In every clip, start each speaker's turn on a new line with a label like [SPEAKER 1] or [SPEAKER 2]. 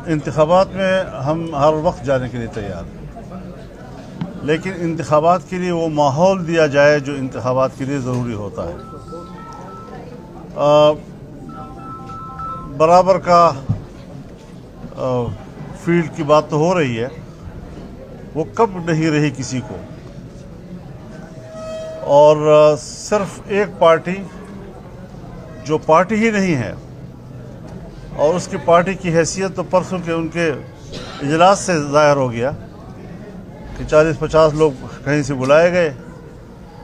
[SPEAKER 1] انتخابات میں ہم ہر وقت جانے کے لیے تیار ہیں، لیکن انتخابات کے لیے وہ ماحول دیا جائے جو انتخابات کے لیے ضروری ہوتا ہے۔ برابر کا فیلڈ کی بات تو ہو رہی ہے، وہ کب نہیں رہی کسی کو، اور صرف ایک پارٹی جو پارٹی ہی نہیں ہے، اور اس کی پارٹی کی حیثیت تو پرسوں کے ان کے اجلاس سے ظاہر ہو گیا کہ 40-50 لوگ کہیں سے بلائے گئے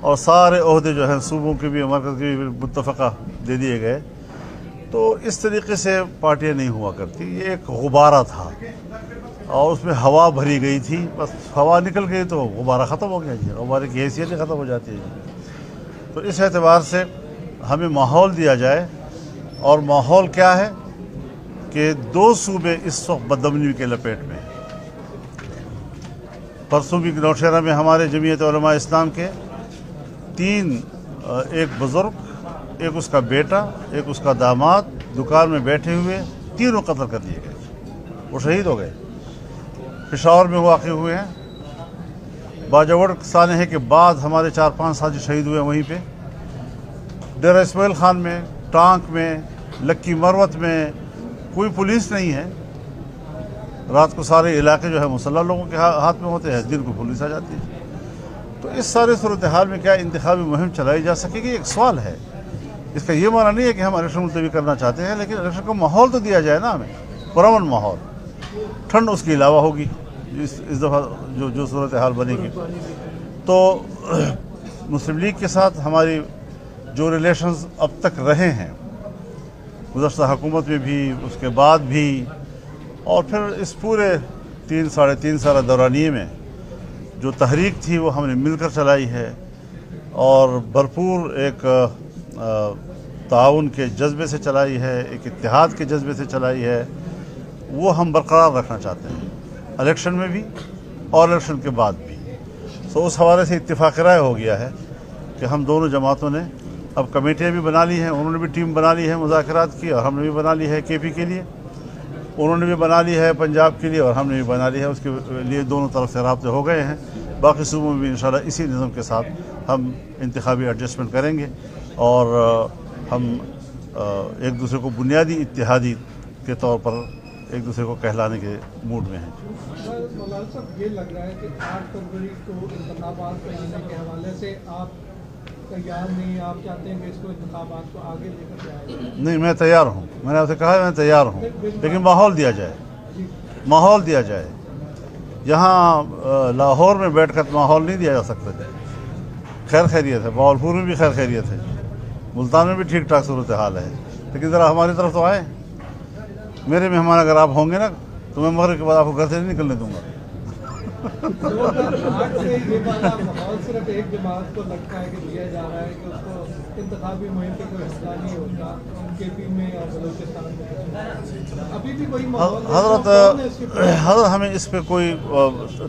[SPEAKER 1] اور سارے عہدے جو ہیں صوبوں کے بھی مرکز کے بھی متفقہ دے دیے گئے۔ تو اس طریقے سے پارٹیاں نہیں ہوا کرتی، یہ ایک غبارہ تھا اور اس میں ہوا بھری گئی تھی، بس ہوا نکل گئی تو غبارہ ختم ہو گیا جی، غبارے کی حیثیت ہی ختم ہو جاتی ہے جی۔ تو اس اعتبار سے ہمیں ماحول دیا جائے، اور ماحول کیا ہے کہ 2 صوبے اس وقت بدامنی کے لپیٹ میں ہیں۔ پرسوں بھی نوشہرہ میں ہمارے جمعیت علماء اسلام کے 3 ایک بزرگ، ایک اس کا بیٹا، ایک اس کا داماد، دکان میں بیٹھے ہوئے تینوں قتل کر دیے گئے، وہ شہید ہو گئے۔ پشاور میں واقع ہوئے ہیں، باجوڑ سانحے کے بعد ہمارے 4-5 ساتھی شہید ہوئے وہیں پہ۔ ڈیرہ اسماعیل خان میں، ٹانک میں، لکی مروت میں کوئی پولیس نہیں ہے، رات کو سارے علاقے جو ہے مسلح لوگوں کے ہاتھ میں ہوتے ہیں، دن کو پولیس آ جاتی ہے۔ تو اس سارے صورتحال میں کیا انتخابی مہم چلائی جا سکے گی؟ ایک سوال ہے۔ اس کا یہ معنی نہیں ہے کہ ہم الیکشن ملتوی کرنا چاہتے ہیں، لیکن الیکشن کا ماحول تو دیا جائے نا ہمیں، پرامن ماحول۔ ٹھنڈ اس کے علاوہ ہوگی اس دفعہ جو صورتحال بنے گی۔ تو مسلم لیگ کے ساتھ ہماری جو ریلیشنز اب تک رہے ہیں، گزشتہ حکومت میں بھی، اس کے بعد بھی، اور پھر اس پورے 3-3.5 سالہ دورانیے میں جو تحریک تھی وہ ہم نے مل کر چلائی ہے، اور بھرپور ایک تعاون کے جذبے سے چلائی ہے، ایک اتحاد کے جذبے سے چلائی ہے، وہ ہم برقرار رکھنا چاہتے ہیں الیکشن میں بھی اور الیکشن کے بعد بھی۔ سو اس حوالے سے اتفاق رائے ہو گیا ہے کہ ہم دونوں جماعتوں نے اب کمیٹیاں بھی بنا لی ہیں، انہوں نے بھی ٹیم بنا لی ہے مذاکرات کی، اور ہم نے بھی بنا لی ہے کے پی کے لیے، انہوں نے بھی بنا لی ہے پنجاب کے لیے، اور ہم نے بھی بنا لی ہے، اس کے لیے دونوں طرف سے رابطے ہو گئے ہیں۔ باقی صوبوں میں بھی انشاءاللہ اسی نظم کے ساتھ ہم انتخابی ایڈجسٹمنٹ کریں گے، اور ہم ایک دوسرے کو بنیادی اتحادی کے طور پر ایک دوسرے کو کہلانے کے موڈ میں ہیں۔
[SPEAKER 2] مولانا صاحب، یہ لگ رہا ہے کہ 8 فروری کو انتخابات کرنے کے حوالے سے آپ تیار نہیں، آپ چاہتے ہیں کہ اس کو انتخابات کو آگے لے کر جائے؟
[SPEAKER 1] نہیں، میں تیار ہوں، میں نے آپ سے کہا ہے میں تیار ہوں، لیکن ماحول دیا جائے، ماحول دیا جائے۔ یہاں لاہور میں بیٹھ کر ماحول نہیں دیا جا سکتا ہے۔ خیر خیریت ہے، باولپور میں بھی خیر خیریت ہے، ملتان میں بھی ٹھیک ٹھاک صورتحال ہے، لیکن ذرا ہماری طرف تو آئیں۔ میرے مہمان اگر آپ ہوں گے نا تو میں مغرب کے بعد آپ کو گھر سے نہیں نکلنے دوں گا۔
[SPEAKER 2] 2008 سے یہ والا ماحول صرف ایک جماعت کو لگتا ہے کہ دیا جا رہا ہے کہ اس کو انتخابی مہم پہ کوئی حصہ نہیں ہوگا، کے پی میں اور بلوچستان میں ابھی بھی کوئی ماحول؟
[SPEAKER 1] حضرت ہمیں اس پہ کوئی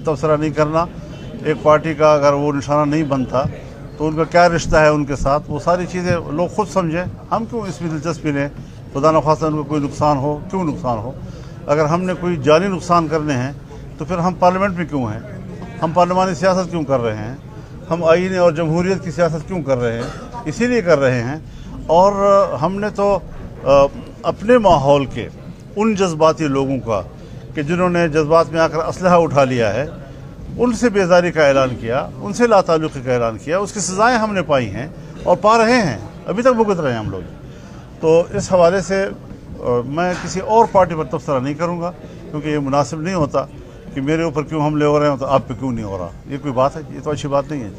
[SPEAKER 1] تبصرہ نہیں کرنا۔ ایک پارٹی کا اگر وہ نشانہ نہیں بنتا تو ان کا کیا رشتہ ہے ان کے ساتھ، وہ ساری چیزیں لوگ خود سمجھیں، ہم کیوں اس میں دلچسپی لیں؟ خدا نخواستہ ان کو کوئی نقصان ہو، کیوں نقصان ہو؟ اگر ہم نے کوئی جانی نقصان کرنے ہیں تو پھر ہم پارلیمنٹ میں کیوں ہیں؟ ہم پارلیمانی سیاست کیوں کر رہے ہیں؟ ہم آئین اور جمہوریت کی سیاست کیوں کر رہے ہیں؟ اسی لیے کر رہے ہیں۔ اور ہم نے تو اپنے ماحول کے ان جذباتی لوگوں کا کہ جنہوں نے جذبات میں آ کر اسلحہ اٹھا لیا ہے، ان سے بیزاری کا اعلان کیا، ان سے لا تعلقی کا اعلان کیا، اس کی سزائیں ہم نے پائی ہیں اور پا رہے ہیں، ابھی تک بھگت رہے ہیں ہم لوگ۔ تو اس حوالے سے میں کسی اور پارٹی پر تبصرہ نہیں کروں گا، کیونکہ یہ مناسب نہیں ہوتا کہ میرے اوپر کیوں حملے ہو رہے ہیں تو آپ پہ کیوں نہیں ہو رہا۔ یہ کوئی بات ہے؟ یہ تو اچھی بات نہیں ہے۔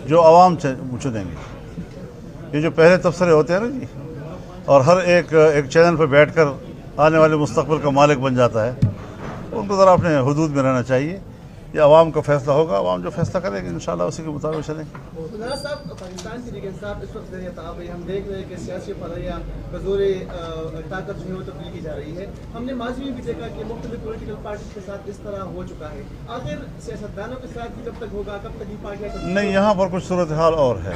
[SPEAKER 1] جو عوام چنیں گے، یہ جو پہلے تبصرے ہوتے ہیں نا جی، اور ہر ایک چینل پہ بیٹھ کر آنے والے مستقبل کا مالک بن جاتا ہے، ان کو ذرا اپنے حدود میں رہنا چاہیے۔ یہ عوام کا فیصلہ ہوگا، عوام جو فیصلہ کرے گی انشاءاللہ اسی کے مطابق چلیں گے۔
[SPEAKER 3] مولانا صاحب، پاکستان کی لیگ انصاف اس وقت ہم دیکھ رہے ہیں کہ سیاسی فضائیہ بزور طاقت جو ہے وہ تبدیل کی جا رہی ہے۔ ہم نے ماضی میں بھی دیکھا کہ مختلف پولیٹیکل پارٹیز کے ساتھ اس طرح ہو چکا ہے، آخر سیاستدانوں کے ساتھ بھی کب تک ہوگا، کب تک یہ پارٹیاں؟ نہیں،
[SPEAKER 1] یہاں پر کچھ صورتحال اور ہے۔